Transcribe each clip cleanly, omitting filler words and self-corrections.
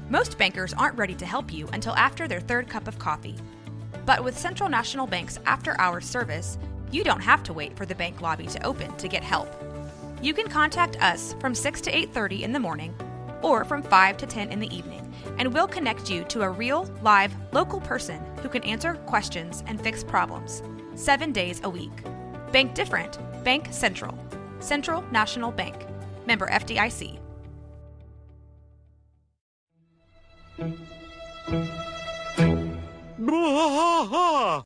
Most bankers aren't ready to help you until after their third cup of coffee. But with Central National Bank's after-hours service, you don't have to wait for the bank lobby to open to get help. You can contact us from 6 to 8:30 in the morning or from 5 to 10 in the evening, and we'll connect you to a real, live, local person who can answer questions and fix problems 7 days a week. Bank different. Bank Central. Central National Bank. Member FDIC. Bwaaa!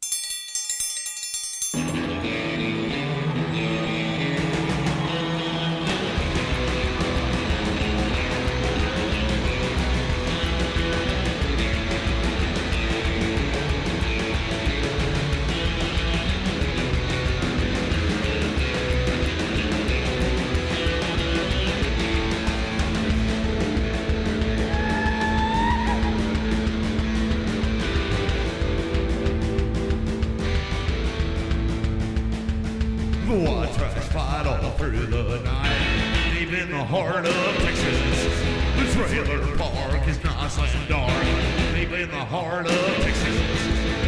Bwaaa trash fight all through the night, deep in the heart of Texas. The trailer park is nice and dark, deep in the heart of Texas.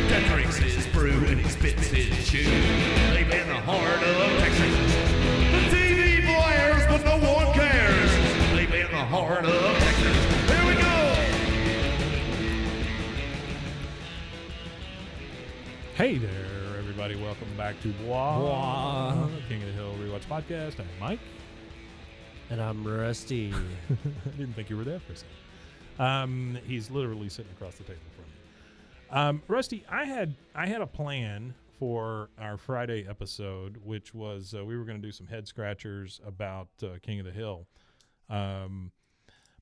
Dad drinks his brew and he spits his chew, deep in the heart of Texas. The TV blares but no one cares, deep in the heart of Texas. Here we go! Hey there, everybody. Welcome back to Bwaaa, King of the Hill Rewatch Podcast. I'm Mike. And I'm Rusty. I didn't think you were there for a second. He's literally sitting across the table from me. Rusty, I had a plan for our Friday episode, which was we were going to do some head scratchers about King of the Hill.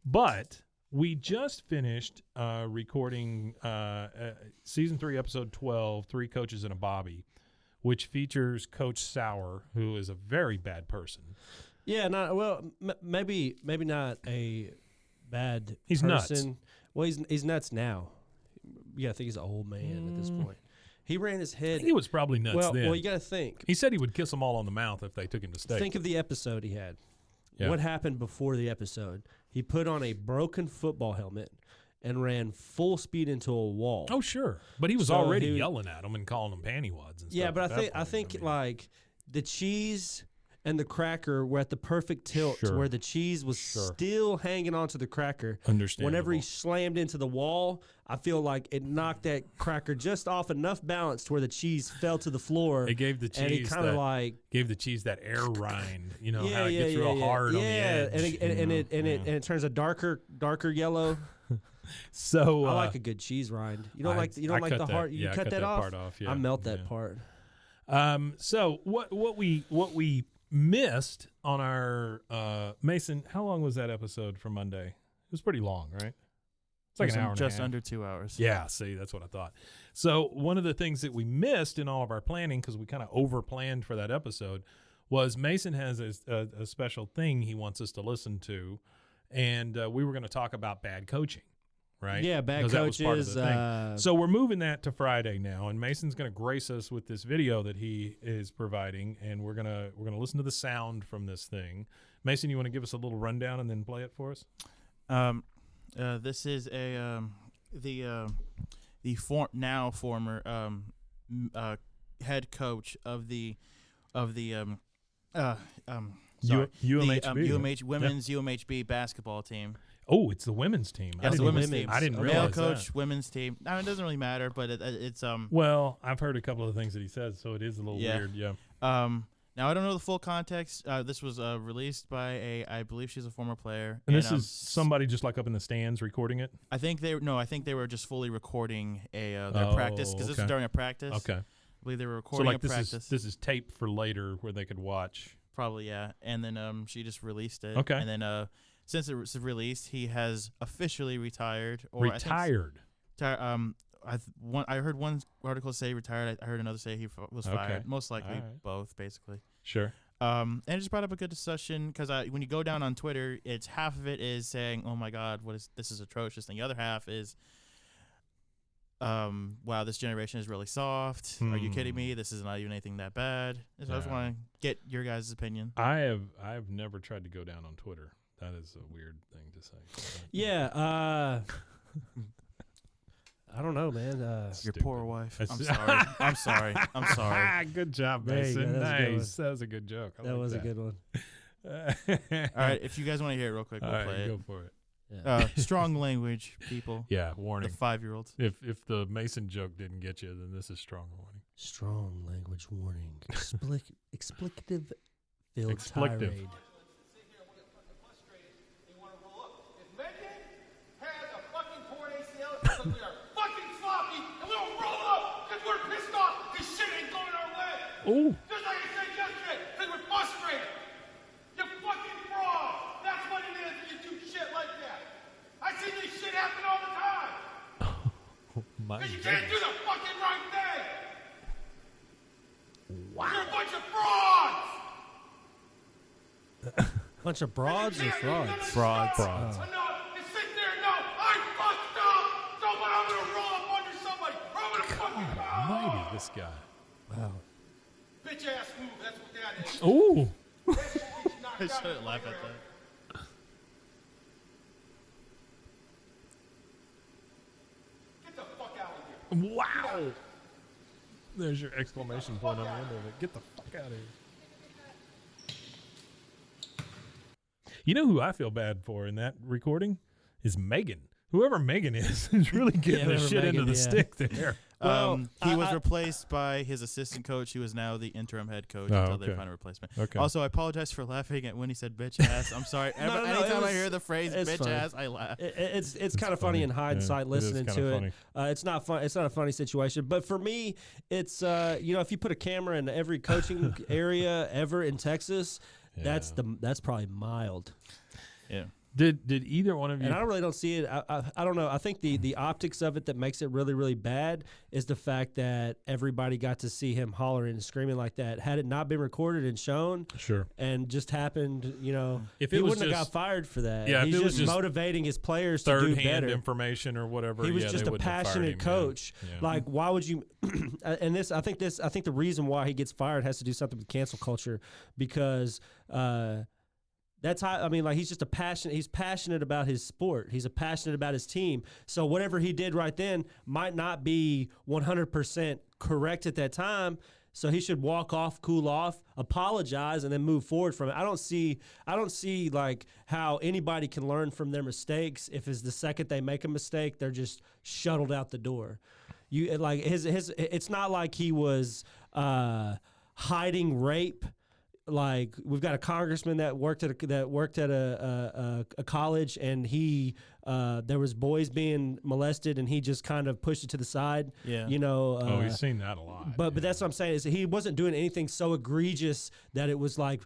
But we just finished recording Season 3, Episode 12, Three Coaches and a Bobby, which features Coach Sauers, who is a very bad person. Yeah, maybe not a bad He's person. nuts. Well, he's nuts now. Yeah, I think he's an old man at this point. He ran his head. He was probably nuts then. Well, you got to think. He said he would kiss them all on the mouth if they took him to steak. Think of the episode he had. Yeah. What happened before the episode? He put on a broken football helmet and ran full speed into a wall. Oh, sure. But he was So already he- yelling at them and calling them pantywads and stuff. Yeah, but at that I point. think mean, like the cheese and the cracker were at the perfect tilt Sure. where the cheese was still hanging onto the cracker. Understandable. Whenever he slammed into the wall, I feel like it knocked that cracker just off enough balance to where the cheese fell to the floor. It gave the and he cheese kind of like gave the cheese that air rind. You know yeah, how it yeah, gets yeah, real yeah. hard on the edge. and it turns a darker yellow. So I like a good cheese rind. You don't like the cut heart. that- You yeah, I cut that off. part off. Yeah, I melt that yeah. part. So what we missed on our Mason? How long was that episode from Monday? It was pretty long, right? It's like an hour and a just half. under 2 hours. Yeah, see, that's what I thought. So one of the things that we missed in all of our planning, because we kind of over-planned for that episode, was Mason has a special thing he wants us to listen to, and we were going to talk about bad coaching, right? Yeah, bad 'Cause that was part of coaches. the thing. So we're moving that to Friday now, and Mason's going to grace us with this video that he is providing, and we're gonna listen to the sound from this thing. Mason, you want to give us a little rundown and then play it for us? This is the former head coach of the UMHB. women's UMHB basketball team. Oh, it's the women's team. Yes, the women's team. I didn't Male realize coach, that. women's team. I mean, it doesn't really matter, but it's Well, I've heard a couple of things that he says, so it is a little weird. Yeah. Now I don't know the full context. This was released by I believe she's a former player. And this is somebody just like up in the stands recording it? I think they were just fully recording their practice, because this was okay. during a practice. Okay. I believe they were So recording like a this practice. is tape for later where they could watch. Probably, yeah. And then she just released it. Okay. And then since it was released, he has officially retired. Retired. I heard one article say retired. I heard another say he was fired. Most likely All right. both, basically. Sure. And it just brought up a good discussion, because when you go down on Twitter, it's half of it is saying, "Oh my God, this is atrocious," and the other half is, "Wow, this generation is really soft. Are you kidding me? This is not even anything that bad." So I just want to get your guys' opinion. I've never tried to go down on Twitter, That is a weird thing to say. Yeah. I don't know, man. Your Stupid. poor wife. That's- I'm sorry. I'm sorry. I'm sorry. Good job, There you go. Mason. That was a good Nice. That was a good joke. I that like was a good one. All right, if you guys want to hear it real quick, we'll All right, play go for it. Yeah. Strong language, people. Yeah, The warning. 5-year-olds. If the Mason joke didn't get you, then this is strong warning. Strong language warning. Explicative filled Expletive. tirade. Oh, Just like I said yesterday, because we're frustrated. You're fucking frauds. That's what it is when you do shit like that. I see this shit happen all the time. my Because you can't do goodness. the fucking right thing. Wow. You're a bunch of frauds. Bunch of broads or frauds? Frauds. Enough. And sit there and know I fucked up. So what, I'm going to roll up under somebody. Or I'm going to fucking Almighty, this guy. Wow. bitch ass move. That's what that is. Oh, That shit gets you knocked I out shouldn't in the laugh at playground. that. Get the fuck out of here. wow. There's your exclamation point on the end of it. Get the fuck out of here. You know who I feel bad for in that recording is Megan. Whoever Megan is really getting the whoever shit into Megan, the yeah. stick there. Well, He was I- replaced by his assistant coach. He was now the interim head coach Oh, until they okay. find a replacement. Okay. Also, I apologize for laughing at when he said bitch ass. I'm sorry. No, no, it Anytime I was- hear the phrase it's bitch fine. ass, I laugh. It's kind of funny in hindsight Yeah, it is listening kinda to funny. it. It's not fun. It's not a funny situation. But for me, it's if you put a camera in every coaching area ever in Texas, that's probably mild. Yeah. Did either one of you? And I really don't see it. I don't know. I think the optics of it that makes it really, really bad is the fact that everybody got to see him hollering and screaming like that. Had it not been recorded and shown, Sure. and just happened, If he it was wouldn't have just got fired for that. Yeah, if He's it was just just motivating his players to do third-hand better. information or whatever. He was yeah, just they a wouldn't have fired passionate him, coach. Yeah. Like, why would you? And this, I think the reason why he gets fired has to do something with cancel culture, because that's how. I mean, like, he's just he's passionate about his sport. He's passionate about his team. So whatever he did right then might not be 100% correct at that time. So he should walk off, cool off, apologize, and then move forward from it. I don't see like how anybody can learn from their mistakes if it's the second they make a mistake, they're just shuttled out the door. It's not like he was hiding rape. Like, we've got a congressman that worked at a college, and there was boys being molested, and he just kind of pushed it to the side. Yeah. We've seen that a lot. But that's what I'm saying, is he wasn't doing anything so egregious that it was like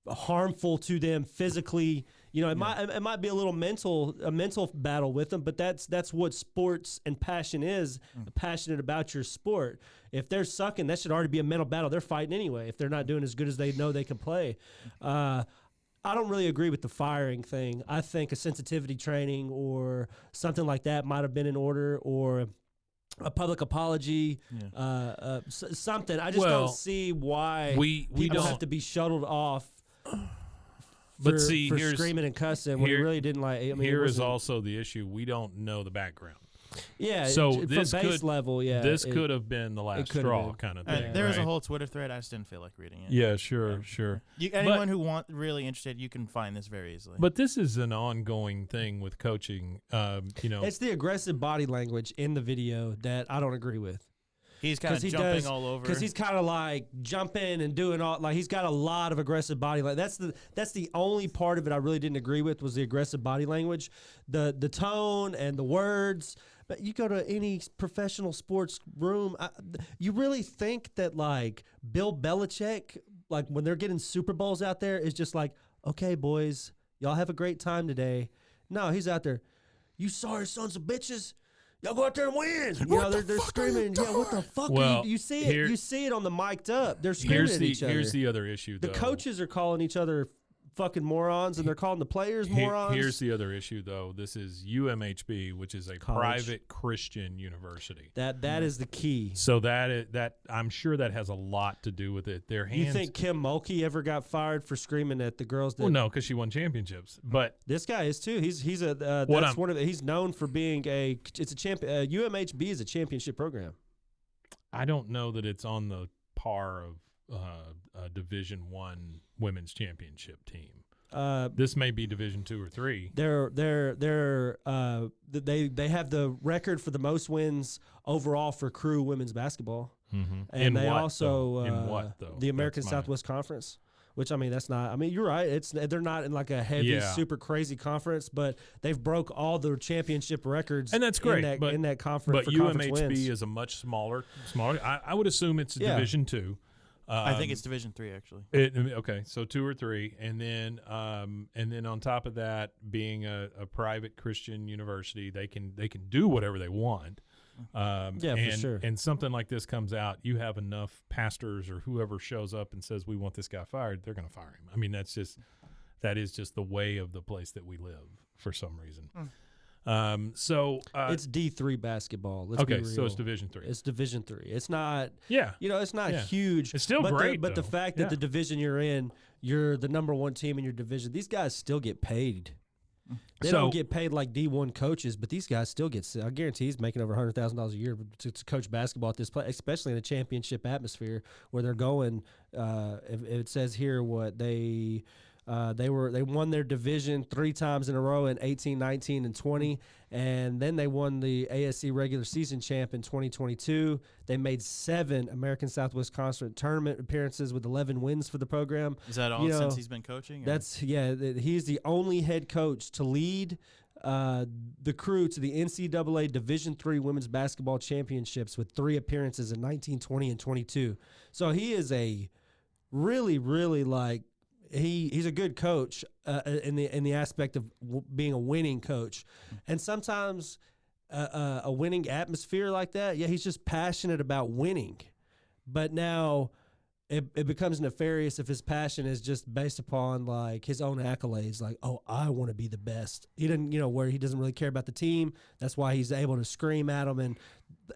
harmful to them physically. It might be a mental battle with them, but that's what sports and passion is. Passionate about your sport. If they're sucking, that should already be a mental battle. They're fighting anyway if they're not doing as good as they know they can play. I don't really agree with the firing thing. I think a sensitivity training or something like that might have been in order, or a public apology, something. I just don't see why we people don't have to be shuttled off. But for here's screaming and cussing when he here- really didn't like. I mean, here it is wasn't- also the issue. We don't know the background. Yeah. So from this base could level, yeah. this could have been the last could have straw been. kind of And thing. there was a right? whole Twitter thread. I just didn't feel like reading it. Yeah, sure. Anyone who really interested, you can find this very easily. But this is an ongoing thing with coaching. It's the aggressive body language in the video that I don't agree with. he's kind of jumping all over. Because he's kind of like jumping and doing all, like, he's got a lot of aggressive body language. That's the only part of it I really didn't agree with, was the aggressive body language, the tone and the words. But you go to any professional sports room, you really think that, like, Bill Belichick, like, when they're getting Super Bowls out there, is just like, okay, boys, y'all have a great time today. No, he's out there. You sorry sons of bitches. Y'all go out there and win. They're screaming. Yeah, what the fuck? Well, you see it. You see it on the mic'd up. They're screaming Here's at the each other. here's the other issue. The though. coaches are calling each other fucking morons, and they're calling the players morons. Here's the other issue, though. This is UMHB, which is a private Christian university. That is the key. So that I'm sure that has a lot to do with it. Their hands. You think Kim Mulkey ever got fired for screaming at the girls? That, well, no, because she won championships. But this guy is too. He's he's known for being it's a champion. UMHB is a championship program. I don't know that it's on the par of a Division I women's championship team. This may be Division II or III. They have the record for the most wins overall for crew women's basketball, Mm-hmm. and In they what, also though? In what, though? the American That's my- Southwest Conference. Which, I mean, that's not. I mean, you're right. They're not in like a heavy, super crazy conference, but they've broke all the championship records, and that's great. In that conference. But for conference UMHB wins. is a much smaller. I would assume it's Division II. I think it's Division III actually. Okay, so 2 or 3, and then on top of that, being a private Christian university, they can do whatever they want. For sure. And something like this comes out, you have enough pastors or whoever shows up and says we want this guy fired, they're going to fire him. I mean, that is just the way of the place that we live for some reason. It's D3 basketball. Let's be real. So it's Division III. It's Division III. It's not. Yeah, it's not huge. It's still great. But the fact that the division you're in, you're the number one team in your division. These guys still get paid. They don't get paid like D1 coaches, but these guys still get. I guarantee he's making over $100,000 a year to coach basketball at this place, especially in a championship atmosphere where they're going. It says here what they won their division 3 times in a row in 18, 19, and 20, and then they won the ASC regular season champ in 2022. They made 7 American Southwest Conference tournament appearances with 11 wins for the program. Is that all since he's been coaching? Or? He's the only head coach to lead the crew to the NCAA Division III Women's Basketball Championships with 3 appearances in 19, 20, and 22. So he is a really, really he's a good coach in the aspect of being a winning coach, and sometimes a winning atmosphere like that. Yeah, he's just passionate about winning, but now it becomes nefarious if his passion is just based upon like his own accolades. Like, oh, I want to be the best. He didn't, where he doesn't really care about the team. That's why he's able to scream at them. And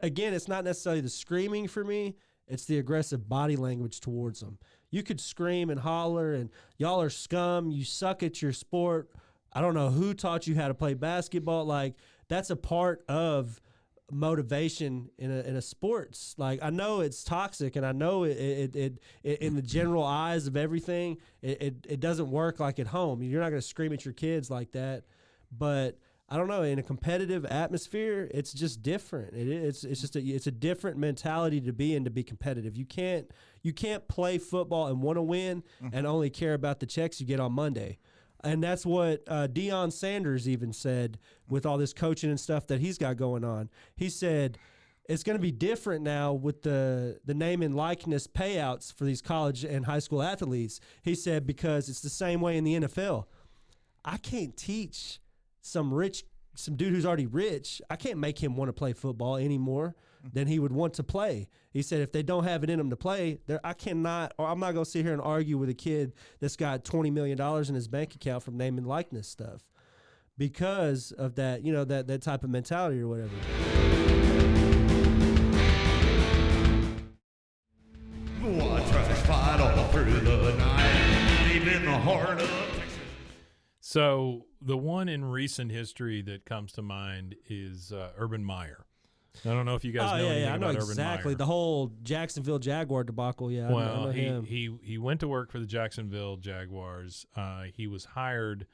again, it's not necessarily the screaming for me. It's the aggressive body language towards them. You could scream and holler and y'all are scum. You suck at your sport. I don't know who taught you how to play basketball. Like, that's a part of motivation in a sports. Like, I know it's toxic, and I know it in the general eyes of everything, it doesn't work like at home. You're not going to scream at your kids like that, but I don't know, in a competitive atmosphere, it's just different. It's a different mentality to be in, to be competitive. You can't play football and want to win and only care about the checks you get on Monday. And that's what Deion Sanders even said with all this coaching and stuff that he's got going on. He said it's going to be different now with the name and likeness payouts for these college and high school athletes. He said because it's the same way in the NFL. I can't teach some dude who's already rich. I can't make him want to play football any more than he would want to play. He said if they don't have it in them to play, I'm not going to sit here and argue with a kid that's got $20 million in his bank account from name and likeness stuff because of that, that type of mentality or whatever. Bwaaa trash fight all through the night, deep in the heart of Texas. So the one in recent history that comes to mind is Urban Meyer. I don't know if you guys know anything I know about exactly. Urban Meyer. The whole Jacksonville Jaguar debacle. Yeah, well, I know him. he went to work for the Jacksonville Jaguars. He was hired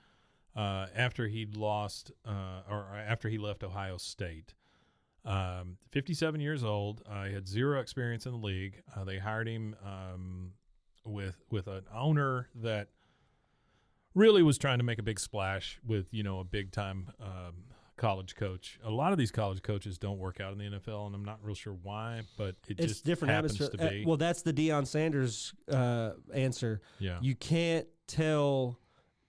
after he'd lost or after he left Ohio State. 57 years old. He had 0 experience in the league. They hired him with an owner that really was trying to make a big splash with, a big-time college coach. A lot of these college coaches don't work out in the NFL, and I'm not real sure why, but it's just different happens atmosphere. to be. Well, that's the Deion Sanders answer. Yeah. You can't tell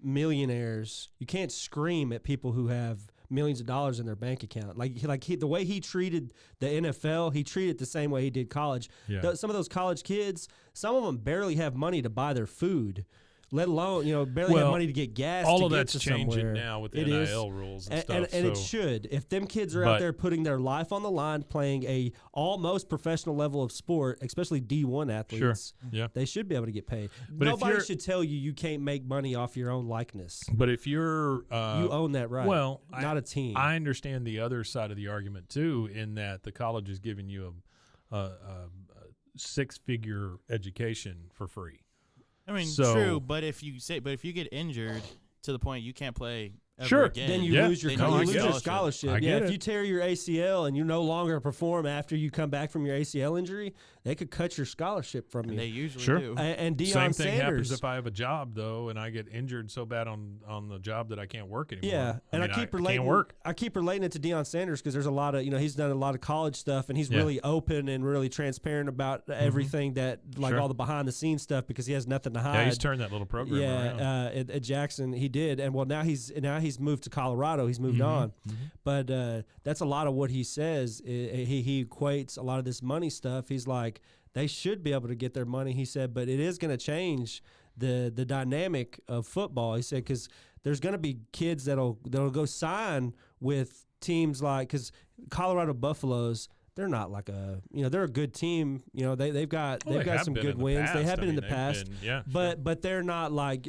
millionaires, you can't scream at people who have millions of dollars in their bank account. The way he treated the NFL, he treated the same way he did college. Yeah. Some of those college kids, some of them barely have money to buy their food. let alone barely have Well, money to get gas. all to of get that's to changing somewhere. now with the It is. NIL rules and stuff. And it so- should. If them kids are out But- there putting their life on the line, playing a almost professional level of sport, especially D1 athletes, Yeah. they should be able to get paid. But if Nobody you're- should tell you can't make money off your own likeness. But if you're You own that right. well, not a team. I understand the other side of the argument too, in that the college is giving you a six-figure education for free. I mean, So- true, but if you get injured to the point you can't play ever Sure. again, Then you Yeah. lose your then you lose your scholarship. I Yeah, get if it. you tear your ACL and you no longer perform after you come back from your ACL injury, they could cut your scholarship from And you. they usually Sure. do. And Deion Same thing happens Sanders. if I have a job though, and I get injured so bad on the job that I can't work anymore. Yeah, and I mean, keep relating. can't work. I keep relating it to Deion Sanders because there's a lot of he's done a lot of college stuff and he's Yeah. really open and really transparent about everything that Sure. all the behind the scenes stuff because he has nothing to hide. Yeah, he's turned that little program around. At Jackson he did, and now he's moved to Colorado. He's moved on, but that's a lot of what he says. He equates a lot of this money stuff. He's like, they should be able to get their money. He said, but it is going to change the dynamic of football. He said because there's going to be kids that'll go sign with teams because Colorado Buffaloes. They're not like they're a good team. They've got Well, they have some been good in the wins. They past. have been in the they've past. been- yeah, But they're not like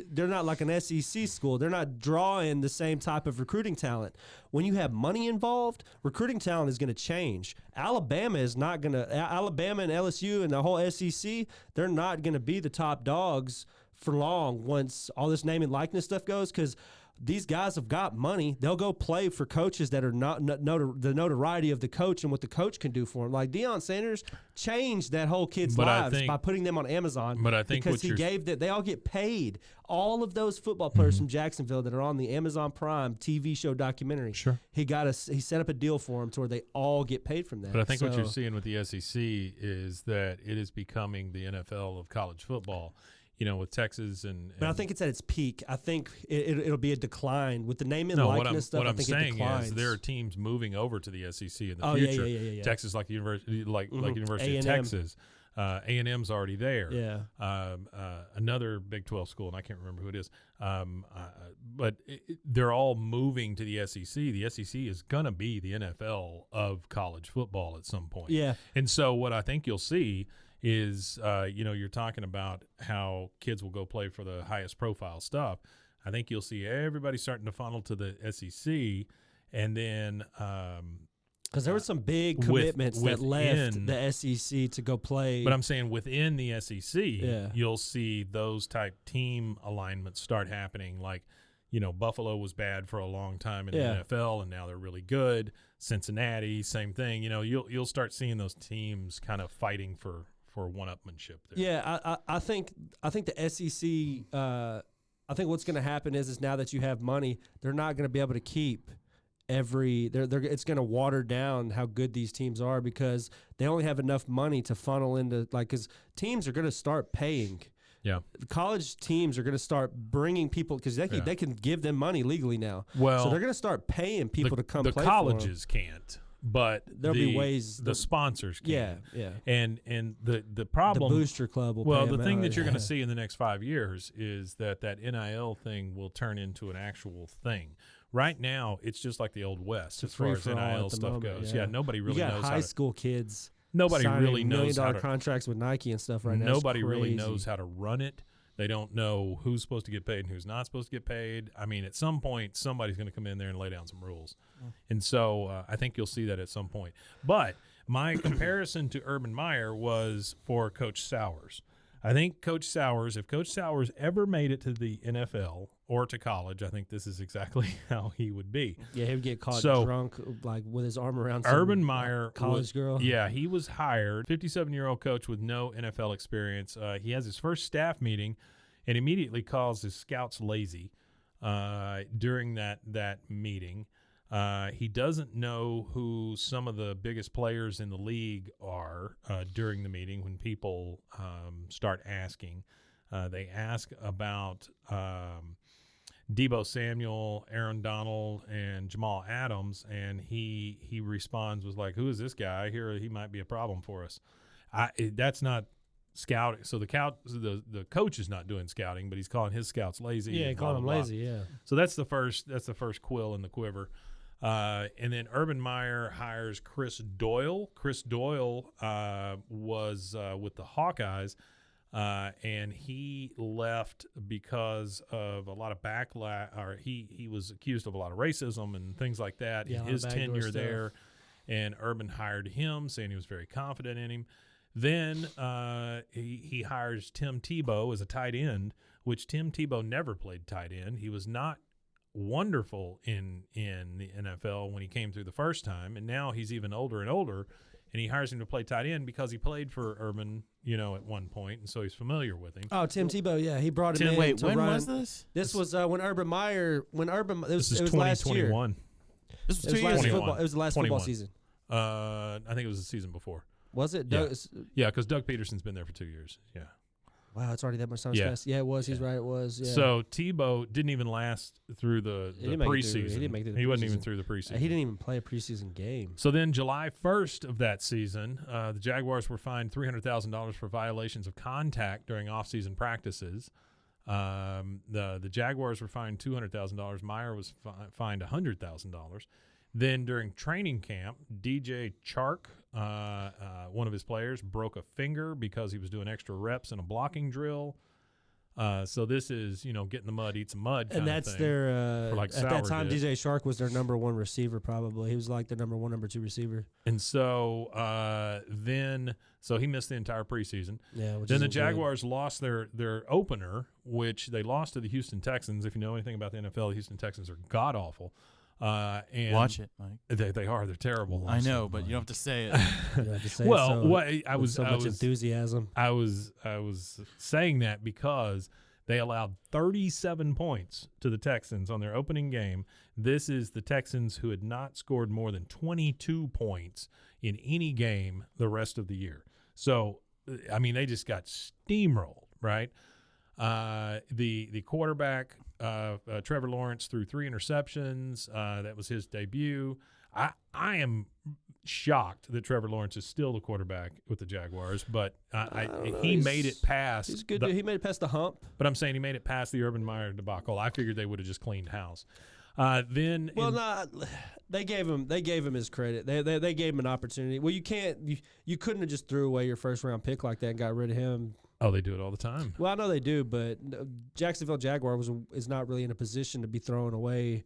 an SEC school. They're not drawing the same type of recruiting talent. When you have money involved, recruiting talent is going to change. Alabama is not going to. Alabama and LSU and the whole SEC, they're not going to be the top dogs for long once all this name and likeness stuff goes because these guys have got money. They'll go play for coaches that are not the notoriety of the coach and what the coach can do for them. Like Deion Sanders changed that whole kid's But I lives think- by putting them on Amazon. But I think because what he you're- gave that they all get paid. All of those football players from Jacksonville that are on the Amazon Prime TV show documentary. Sure. He set up a deal for them to where they all get paid from that. But I think what you're So- seeing with the SEC is that it is becoming the NFL of college football. With Texas and But I think it's at its peak. I think it'll be a decline with the name and no, likeness stuff. what I I'm think saying it declines. is there are teams moving over to the SEC in the Oh, yeah, future. yeah. Texas, like University, like University of A&M. Texas, A&M's already there. Yeah. Another Big 12 school, and I can't remember who it is. But they're all moving to the SEC. The SEC is going to be the NFL of college football at some point. Yeah. And so what I think you'll see is, you're talking about how kids will go play for the highest profile stuff. I think you'll see everybody starting to funnel to the SEC, and then Because there were some big with- commitments that left within- the SEC to go play. But I'm saying within the SEC, Yeah. you'll see those type team alignments start happening. Like, Buffalo was bad for a long time in Yeah. the NFL, and now they're really good. Cincinnati, same thing. You'll start seeing those teams kind of fighting for one-upmanship there. Yeah, I think the SEC. I think what's going to happen is now that you have money, they're not going to be able to keep it's going to water down how good these teams are because they only have enough money to funnel into because teams are going to start paying. Yeah. College teams are going to start bringing people because they can give them money legally now. Well, so they're going to start paying people to come the play colleges can't, but There'll be ways the sponsors can. Yeah. And the The problem booster club will well, pay the them thing out, that you're going to yeah. see in the next 5 years is that NIL thing will turn into an actual thing. Right now, it's just like the Old West as far as free-for-all at NIL the stuff moment, goes. yeah. Yeah, nobody really you got knows high how to, school kids. nobody signing really knows how $1 million to contracts with Nike and stuff right now. It's nobody really crazy. knows how to run it. They don't know who's supposed to get paid and who's not supposed to get paid. I mean, at some point, somebody's going to come in there and lay down some rules. And so I think you'll see that at some point. But my comparison to Urban Meyer was for Coach Sauers. I think Coach Sauers, if Coach Sauers ever made it to the NFL or to college, I think this is exactly how he would be. Yeah, he would get caught So- drunk, like with his arm around some Urban Meyer, college girl. Yeah, he was hired, 57-year-old coach with no NFL experience. He has his first staff meeting and immediately calls his scouts lazy during that meeting. He doesn't know who some of the biggest players in the league are during the meeting when people start asking. They ask about Deebo Samuel, Aaron Donald, and Jamal Adams, and he responds was like, "Who is this guy? Here, he might be a problem for us." That's not scouting. So the coach is not doing scouting, but he's calling his scouts lazy. Yeah, and call blah, him blah, blah. lazy. Yeah. So that's the first quill in the quiver. And then Urban Meyer hires Chris Doyle. Chris Doyle was with the Hawkeyes, and he left because of a lot of backlash. Or he was accused of a lot of racism and things like that Yeah, in a lot his of backdoor tenure stuff. there. And Urban hired him, saying he was very confident in him. Then he hires Tim Tebow as a tight end, which Tim Tebow never played tight end. He was not wonderful in the NFL when he came through the first time, and now he's even older and older, and he hires him to play tight end because he played for Urban, at one point, and so he's familiar with him. Oh, Tim Tebow. Yeah, he brought him in. Wait, to when run. was this? This was when Urban Meyer. This is it was last year. 2021. This was It 2 was years last 21. ago. football. It was the last 21. football season. I think it was the season before. Was it? Yeah. Doug, Yeah, because Doug Peterson's been there for 2 years. Yeah. wow, it's already that much time Yeah. passed. Yeah, it was. He's right. It was. Yeah. So Tebow didn't even last through the He didn't make it through- preseason. he didn't make it through the He wasn't even preseason. through the preseason. He didn't even play a preseason game. So then July 1st of that season, the Jaguars were fined $300,000 for violations of contact during off-season practices. The Jaguars were fined $200,000. Meyer was fined $100,000. Then during training camp, DJ Chark, one of his players, broke a finger because he was doing extra reps in a blocking drill. So this is, get in the mud, eat some mud kind And that's of thing. their for like at that Sauer time. did. DJ Shark was their number one receiver. Probably he was like their number one, number two receiver. And so so he missed the entire preseason. Yeah. Which Then the isn't good. Jaguars lost their opener, which they lost to the Houston Texans. If you know anything about the NFL, the Houston Texans are god awful. And Watch it, Mike. They are. They're terrible. I know, but you don't have to say it. You have to say Well, so, what I with was so I much was enthusiasm. I was saying that because they allowed 37 points to the Texans on their opening game. This is the Texans who had not scored more than 22 points in any game the rest of the year. So, I mean, they just got steamrolled, right? The quarterback, Trevor Lawrence, threw 3 interceptions. That was his debut. I am shocked that Trevor Lawrence is still the quarterback with the Jaguars, but he made it past. He's good. the- He made it past the hump. but I'm saying he made it past the Urban Meyer debacle. I figured they would have just cleaned house. Then They gave him his credit. They gave him an opportunity. Well, you couldn't have just threw away your first round pick like that and got rid of him. they do it all the time. Well, I know they do, but Jacksonville Jaguar is not really in a position to be throwing away,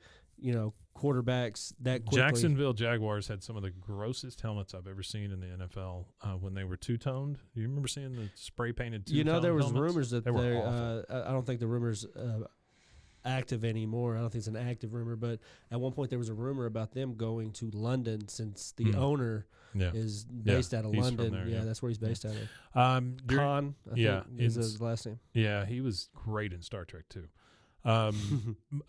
quarterbacks that quickly. Jacksonville Jaguars had some of the grossest helmets I've ever seen in the NFL when they were two-toned. You remember seeing the spray-painted two-tone There was helmets? rumors that they were awful. I don't think the rumors active anymore. I don't think it's an active rumor, but at one point there was a rumor about them going to London since the owner Yeah. is based out of he's from London. there, yeah, yeah. that's where he's based out of. During- Khan, I yeah, think is it's- his last name. Yeah, he was great in Star Trek too.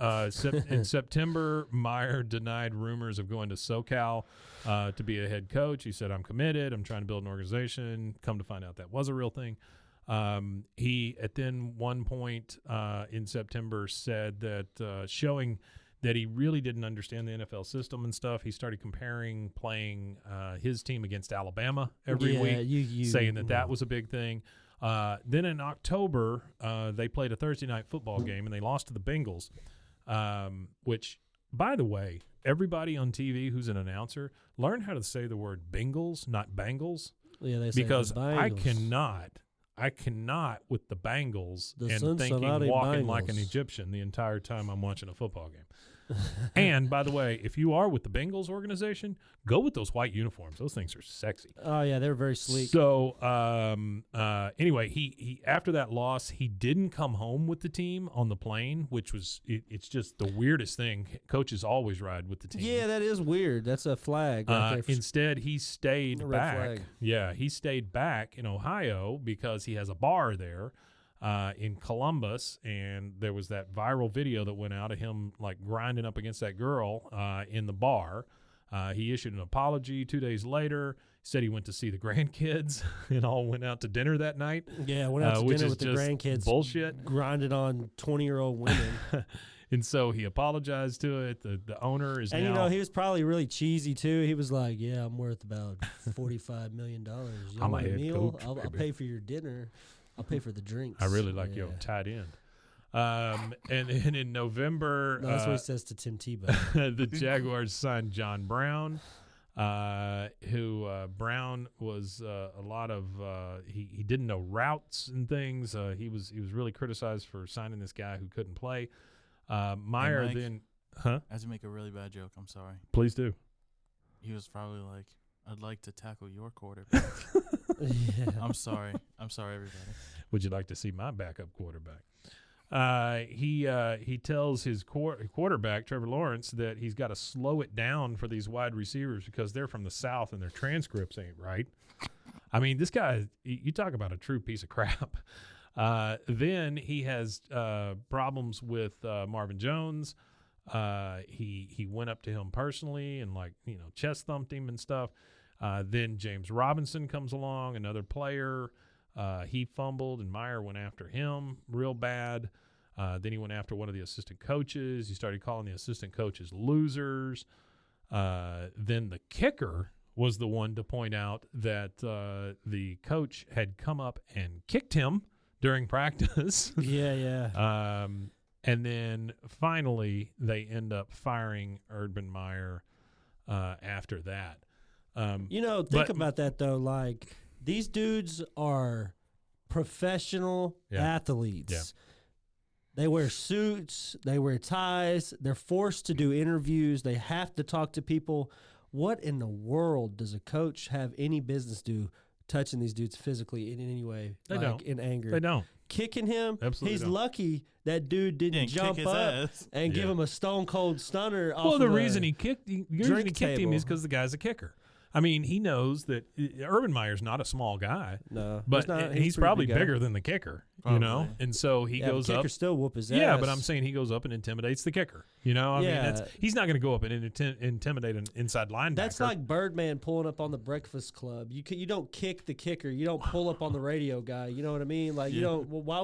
In September, Meyer denied rumors of going to SoCal to be a head coach. He said, "I'm committed. I'm trying to build an organization." Come to find out, that was a real thing. He at then one point in September said that showing that he really didn't understand the NFL system and stuff. He started comparing playing his team against Alabama every week, saying that was a big thing. Then in October, they played a Thursday night football game and they lost to the Bengals, which, by the way, everybody on TV who's an announcer, learn how to say the word Bengals, not Bengals, Yeah, they say because the I Bengals. cannot with the Bengals The and thinking Cincinnati walking like an Bengals. Egyptian the entire time I'm watching a football game. And by the way, if you are with the Bengals organization, go with those white uniforms. Those things are sexy. Oh yeah, they're very sleek. So anyway, he after that loss, he didn't come home with the team on the plane, which was it's just the weirdest thing. Coaches always ride with the team. Yeah, that is weird. That's a flag right there. Instead, he stayed A red back. flag. Yeah, he stayed back in Ohio because he has a bar there in Columbus, and there was that viral video that went out of him like grinding up against that girl in the bar. He issued an apology 2 days later. Said he went to see the grandkids and all went out to dinner that night. Yeah, went out to which dinner is with the just grandkids. bullshit. Grinded on 20-year-old women. And so he apologized to it. The owner is And now. you know, he was probably really cheesy too. He was like, "Yeah, I'm worth about $45 million. You I'm a want head meal? coach, I'll baby." pay for your dinner. I'll pay for the drinks." I really like yeah. your tight end. And then in November, No, that's what he says to Tim Tebow. the Jaguars signed John Brown, who Brown was a lot of he didn't know routes and things. He was really criticized for signing this guy who couldn't play. Meyer Mike, then, I have to make a really bad joke. I'm sorry. please do. He was probably like, "I'd like to tackle your quarterback." Yeah. I'm sorry. I'm sorry, everybody. Would you like to see my backup quarterback? He tells his quarterback Trevor Lawrence that he's got to slow it down for these wide receivers because they're from the South and their transcripts ain't right. I mean, this guy, you talk about a true piece of crap. Then he has problems with Marvin Jones. He went up to him personally and chest thumped him and stuff. Then James Robinson comes along, another player. He fumbled, and Meyer went after him real bad. Then he went after one of the assistant coaches. He started calling the assistant coaches losers. Then the kicker was the one to point out that the coach had come up and kicked him during practice. Yeah. And then finally they end up firing Urban Meyer after that. Think about that though. Like, these dudes are professional athletes. Yeah. They wear suits. They wear ties. They're forced to do interviews. They have to talk to people. What in the world does a coach have any business do touching these dudes physically in any way? They don't. In anger. They don't. Kicking him. Absolutely He's don't. lucky that dude didn't Kick jump his up ass. and give Yeah. him a stone cold stunner. Well, off the of reason a he kicked him drink is table. because the guy's a kicker. I mean, he knows that Urban Meyer's not a small guy, No, but he's pretty probably big guy. bigger than the kicker, Probably. And so he Yeah, goes the up. kicker still whoop his ass. Yeah, but I'm saying he goes up and intimidates the kicker. I Yeah. mean, he's not going to go up and intimidate an inside linebacker. That's like Birdman pulling up on the Breakfast Club. You don't kick the kicker. You don't pull up on the radio guy. You know what I mean? Like you don't. Well, why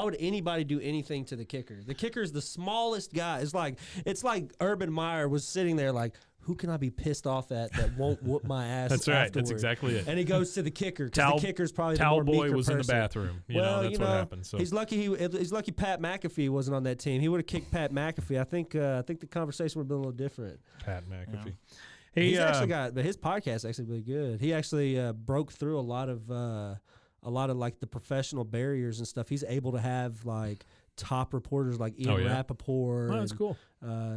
would anybody do anything to the kicker? The kicker's the smallest guy. It's like Urban Meyer was sitting there like, who can I be pissed off at that won't whoop my ass? That's right. That's afterward? exactly it. And he goes to the kicker because Towel- the kicker's probably the Towel more boy meeker was in the person. bathroom. Well, That's what happened. So he's lucky. He's lucky Pat McAfee wasn't on that team. He would have kicked Pat McAfee. I think the conversation would have been a little different. Pat McAfee. He's actually got, but his podcast is actually really good. He actually broke through a lot of like the professional barriers and stuff. He's able to have like top reporters like Ian Rappaport. Oh, that's cool.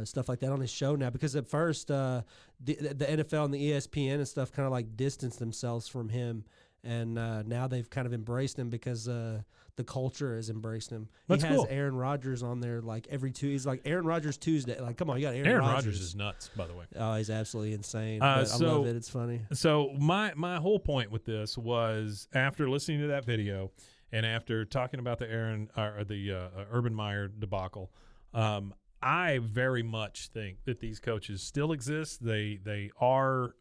Stuff like that on his show now, because at first the NFL and the ESPN and stuff kind of like distanced themselves from him, and now they've kind of embraced him because the culture has embraced him. That's he has cool. Aaron Rodgers on there like every two. He's like Aaron Rodgers Tuesday. Like, come on, you got Aaron Rodgers. Rodgers is nuts, by the way. Oh, he's absolutely insane. Uh, But I love it. It's funny. So my whole point with this was, after listening to that video and after talking about the Urban Meyer debacle, I very much think that these coaches still exist. They are.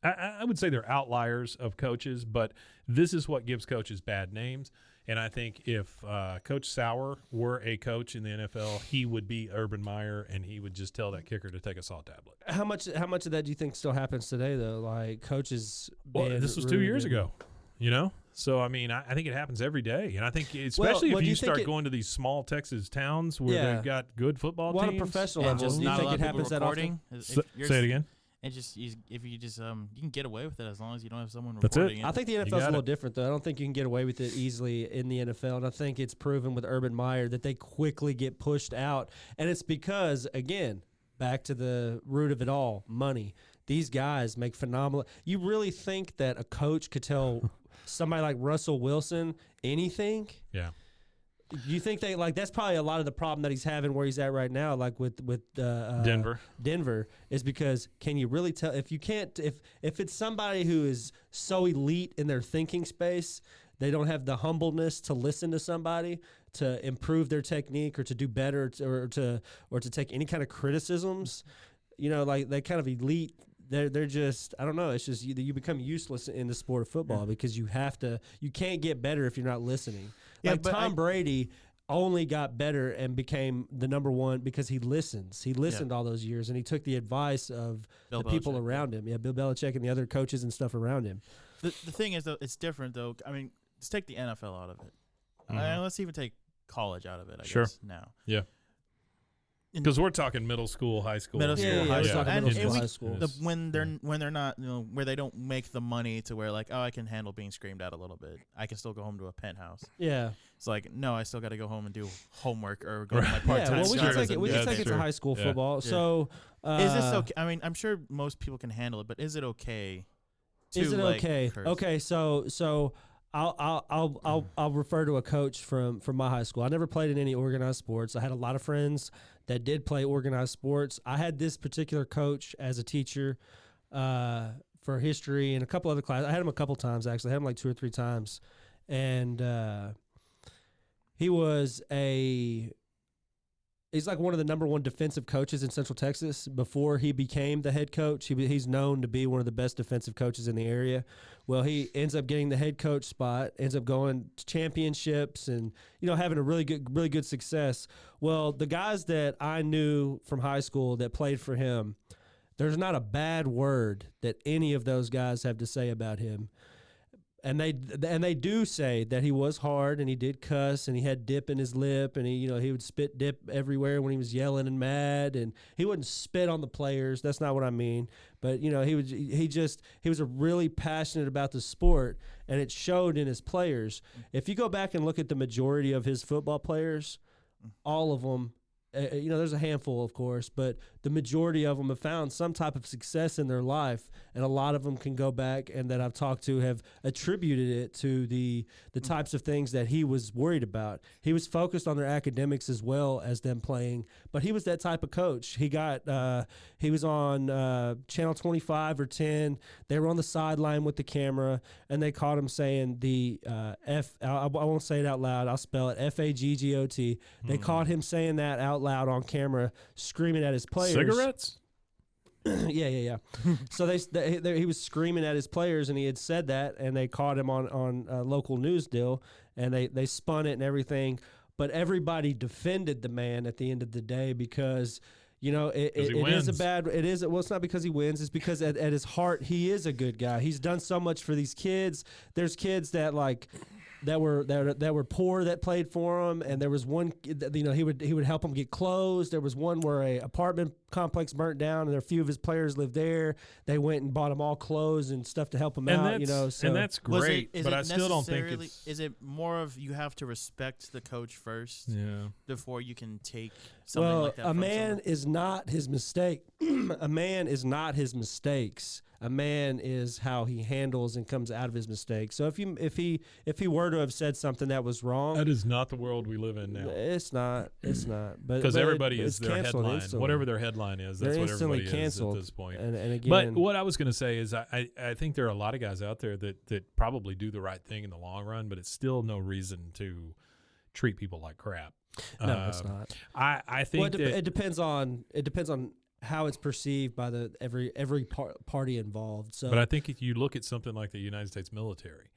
I would say they're outliers of coaches, but this is what gives coaches bad names. And I think if Coach Sauer were a coach in the NFL, he would be Urban Meyer, and he would just tell that kicker to take a salt tablet. How much of that do you think still happens today, though? Like coaches. Well, being this was 2 years rude ago, So, I mean, I think it happens every day. And I think especially well, if do you you think start going to these small Texas towns where Yeah. they've got good football Well, on a teams. professional And level, just do you not think a lot it of people happens that often? recording. Say it again. And just if you just you can get away with it as long as you don't have someone That's it. recording it. I think the NFL's a got little it. different, though. I don't think you can get away with it easily in the NFL, and I think it's proven with Urban Meyer that they quickly get pushed out, and it's because, again, back to the root of it all, money. These guys make phenomenal. You really think that a coach could tell somebody like Russell Wilson anything? Yeah. You think they that's probably a lot of the problem that he's having where he's at right now, like with Denver. Denver, is because can you really tell if you can't if it's somebody who is so elite in their thinking space, they don't have the humbleness to listen to somebody to improve their technique or to do better or to take any kind of criticisms, like they kind of elite. They're just, I don't know. It's just you become useless in the sport of football because you can't get better if you're not listening. Yeah, Like but Tom Brady, only got better and became the number one because he listens. He listened all those years, and he took the advice of Bill the people Belichick, around him. Yeah, Bill Belichick and the other coaches and stuff around him. The thing is, though, it's different, though. I mean, let's take the NFL out of it. Let's even take college out of it, I guess, now. Yeah. Because we're talking middle school, high school. Middle school, high we're school. talking And middle school, we- high school. when they're not, where they don't make the money to where, like, oh, I can handle being screamed at a little bit. I can still go home to a penthouse. Yeah. It's like, no, I still got to go home and do homework or go to my Yeah, part-time well, we job can take as a it. We can newspaper. take it to high school Yeah. football. Yeah. So, Is this okay? I mean, I'm sure most people can handle it, but is it okay? Is it like, okay? curse? Okay, so I'll refer to a coach from my high school. I never played in any organized sports. I had a lot of friends that did play organized sports. I had this particular coach as a teacher for history and a couple other classes. I had him a couple times actually. I had him like 2 or 3 times, and he was he's like one of the number one defensive coaches in Central Texas. Before he became the head coach, he's known to be one of the best defensive coaches in the area. Well, he ends up getting the head coach spot, ends up going to championships and, having a really good success. Well, the guys that I knew from high school that played for him, there's not a bad word that any of those guys have to say about him. And they do say that he was hard and he did cuss and he had dip in his lip and he would spit dip everywhere when he was yelling and mad, and he wouldn't spit on the players. That's not what I mean. But he was a really passionate about the sport, and it showed in his players. If you go back and look at the majority of his football players, all of them, there's a handful, of course, but the majority of them have found some type of success in their life, and a lot of them can go back and that I've talked to have attributed it to the types of things that he was worried about. He was focused on their academics as well as them playing, but he was that type of coach. He was on Channel 25 or 10. They were on the sideline with the camera, and they caught him saying I won't say it out loud. I'll spell it Faggot. They caught him saying that out loud on camera, screaming at his players. Cigarettes? Yeah. So he was screaming at his players, and he had said that, and they caught him on a local news deal, and they spun it and everything. But everybody defended the man at the end of the day because it is a bad. It is well. It's not because he wins. It's because at his heart he is a good guy. He's done so much for these kids. There's kids that were poor that played for him, and there was one, he would help them get clothes. There was one where a apartment complex burnt down, and a few of his players lived there. They went and bought them all clothes and stuff to help him out. So And that's great, is but it I still don't think necessarily- it's. Is it more of you have to respect the coach first Yeah. before you can take something Well, like that? a from man someone? is not his mistake. A man is not his mistakes. A man is how he handles and comes out of his mistakes. So if he were to have said something that was wrong, That is not the world we live in now. it's not. But Because everybody is it's their canceled headline. instantly. Whatever their headline is, that's They're what instantly everybody canceled is at this point. And again, But what I was going to say is I think there are a lot of guys out there that probably do the right thing in the long run, but it's still no reason to treat people like crap. no, it's not. I think Well, it depends on how it's perceived by every party involved. So, but I think if you look at something like the United States military,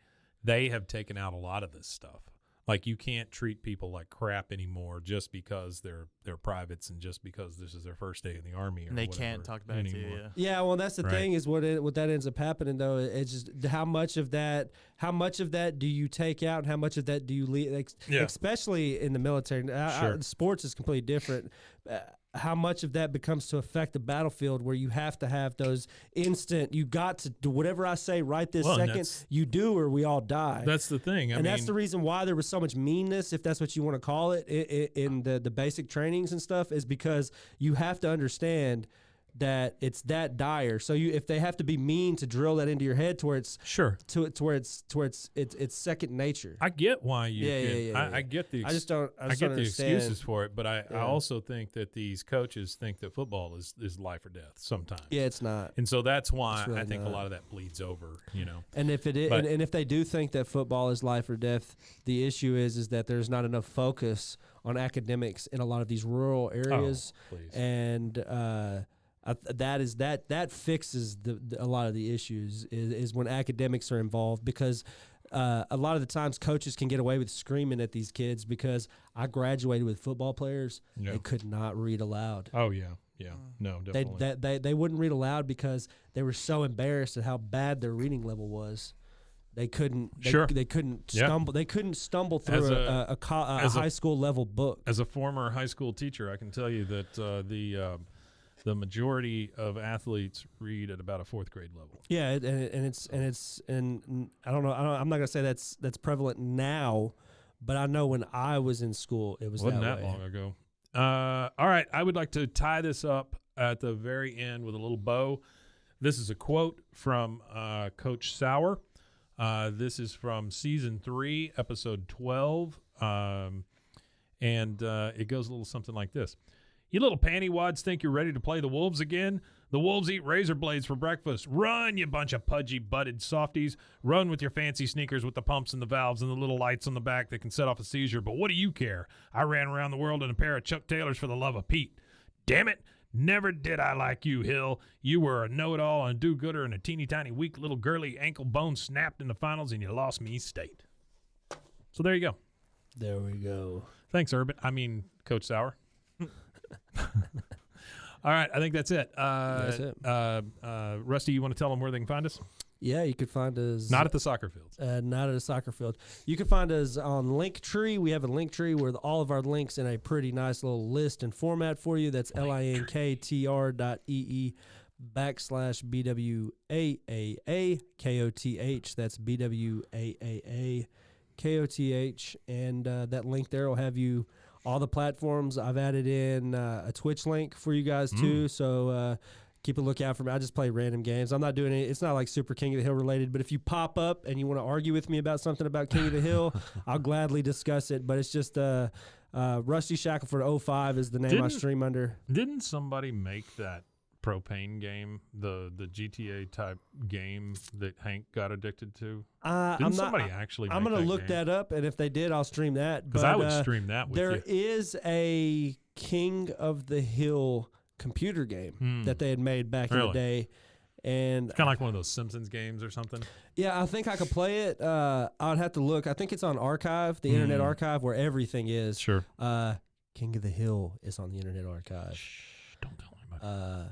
they have taken out a lot of this stuff. Like, you can't treat people like crap anymore just because they're privates and just because this is their first day in the Army. Or And they whatever can't talk back to you. anymore. Yeah. yeah, well, that's the Right. thing is what that ends up happening though. It's just how much of that do you take out and how much of that do you leave? Yeah. Especially in the military. Sure. Sports is completely different. How much of that becomes to affect the battlefield where you have to have those instant, you got to do whatever I say right this Well, and second, that's- you do or we all die. That's the thing. I and mean, that's the reason why there was so much meanness, if that's what you want to call it, in the basic trainings and stuff, is because you have to understand that it's that dire. So if they have to be mean to drill that into your head to where it's sure. to where it's second nature. I get why you. Yeah, can, yeah, yeah, I get the. I just don't. I just get don't the understand. excuses for it, but I Yeah. also think that these coaches think that football is life or death sometimes. Yeah, it's not. And so that's why It's really I think not. a lot of that bleeds over. And if it is, But- and if they do think that football is life or death, the issue is that there's not enough focus on academics in a lot of these rural areas, please. and that fixes a lot of the issues is when academics are involved, because a lot of the times coaches can get away with screaming at these kids because I graduated with football players. Yeah. They could not read aloud. Oh yeah, no, definitely. They wouldn't read aloud because they were so embarrassed at how bad their reading level was. They couldn't. They couldn't stumble. They couldn't stumble through a high school level book. As a former high school teacher, I can tell you that the majority of athletes read at about a 4th grade level. Yeah, and I don't know. I'm not gonna say that's prevalent now, but I know when I was in school, it wasn't that way. long ago. All right, I would like to tie this up at the very end with a little bow. This is a quote from Coach Sauers. This is from season 3, episode 12, and it goes a little something like this. You little pantywads think you're ready to play the Wolves again? The Wolves eat razor blades for breakfast. Run, you bunch of pudgy-butted softies. Run with your fancy sneakers with the pumps and the valves and the little lights on the back that can set off a seizure. But what do you care? I ran around the world in a pair of Chuck Taylors for the love of Pete. Damn it. Never did I like you, Hill. You were a know-it-all and do-gooder and a teeny-tiny, weak little girly ankle bone snapped in the finals, and you lost me state. So there you go. There we go. Thanks, Coach Sauers. All right, I think that's it. That's it. Rusty, you want to tell them where they can find us? Yeah, you could find us. Not at the soccer fields. Not at a soccer field. You can find us on Linktree. We have a Linktree with all of our links in a pretty nice little list and format for you. That's linktr.ee/BWAAA KOTH. That's BWAAA KOTH. And that link there will have you all the platforms. I've added in a Twitch link for you guys too. So keep a lookout for me. I just play random games. I'm not doing it. It's not like super King of the Hill related, but if you pop up and you want to argue with me about something about King of the Hill, I'll gladly discuss it. But it's just Rusty Shackelford 05 is the name I stream under. Didn't somebody make that propane game, the GTA type game that Hank got addicted to? I'm going to look that up, and if they did, I'll stream that. Because I would stream that with you. There is a King of the Hill computer game that they had made back in the day. And it's kind of like one of those Simpsons games or something. Yeah, I think I could play it. I'd have to look. I think it's on Archive, the Internet Archive, where everything is. Sure. King of the Hill is on the Internet Archive. Shh, don't tell anybody.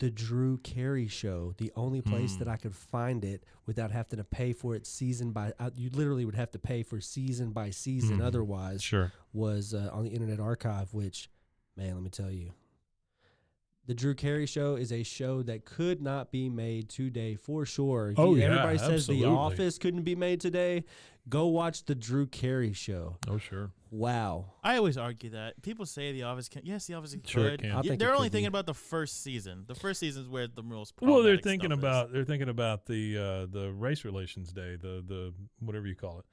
The Drew Carey Show, the only place that I could find it without having to pay for it season by you literally would have to pay for season by season otherwise. Sure. Was on the Internet Archive, which, man, let me tell you. The Drew Carey Show is a show that could not be made today for sure. Everybody says The Office couldn't be made today. Go watch The Drew Carey Show. Oh, sure. Wow. I always argue that. People say The Office can. Yes, The Office Sure could. can. I think They're it only could thinking be. about the first season. The first season is where the most Well, they're problematic thinking stuff is. about the race relations day, the whatever you call it.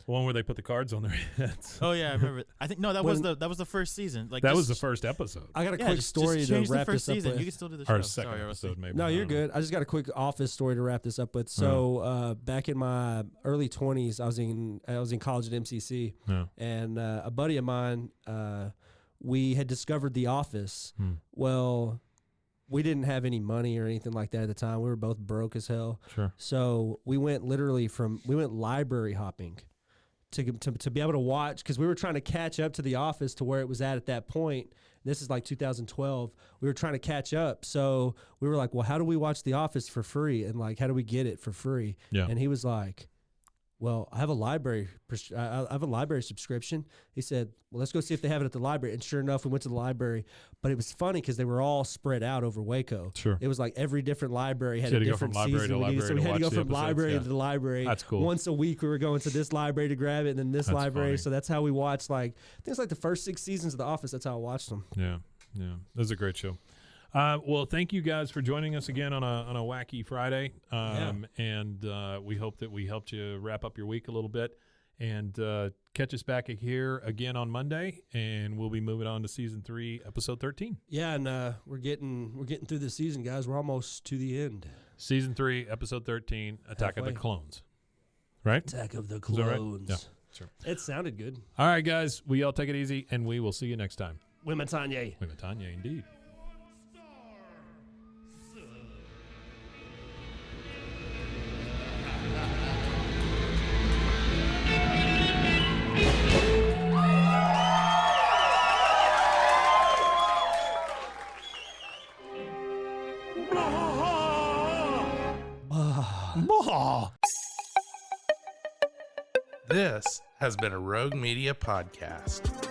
The one where they put the cards on their heads. Oh yeah, I remember. I think that was the first season. Like that was the first episode. I got a quick story just to change the wrap first this up season. with. You can still do the show. Or second Sorry, episode, maybe. No, I you're don't know. good. I just got a quick Office story to wrap this up with. So back in my early 20s, I was in college at MCC, and a buddy of mine, we had discovered The Office. Well, we didn't have any money or anything like that at the time. We were both broke as hell. Sure. So we went library hopping to be able to watch, because we were trying to catch up to The Office to where it was at that point. This is like 2012. We were trying to catch up. So we were like, well, how do we watch The Office for free? And like, how do we get it for free? Yeah. And he was like, well, I have a library subscription. He said, well, let's go see if they have it at the library. And sure enough, we went to the library. But it was funny because they were all spread out over Waco. Sure. It was like every different library had So a you had to go different from library season. to library So we to had to go watch the from episodes, library yeah. to the library. That's cool. Once a week, we were going to this library to grab it, and then this That's library. funny. So that's how we watched, like, I think it's like the first 6 seasons of The Office. That's how I watched them. Yeah. That was a great show. Well, thank you guys for joining us again on a wacky Friday. And we hope that we helped you wrap up your week a little bit. And catch us back here again on Monday, and we'll be moving on to season 3, episode 13. Yeah, and we're getting through the season, guys. We're almost to the end. Season 3, episode 13, Attack of the Halfway. Clones. Right? Attack of the Is that right? Clones. Yeah, sure. It sounded good. All right, guys. We all take it easy, and we will see you next time. Wimatanye. Tanya, indeed. Bwaaa. This has been a Rogue Media podcast.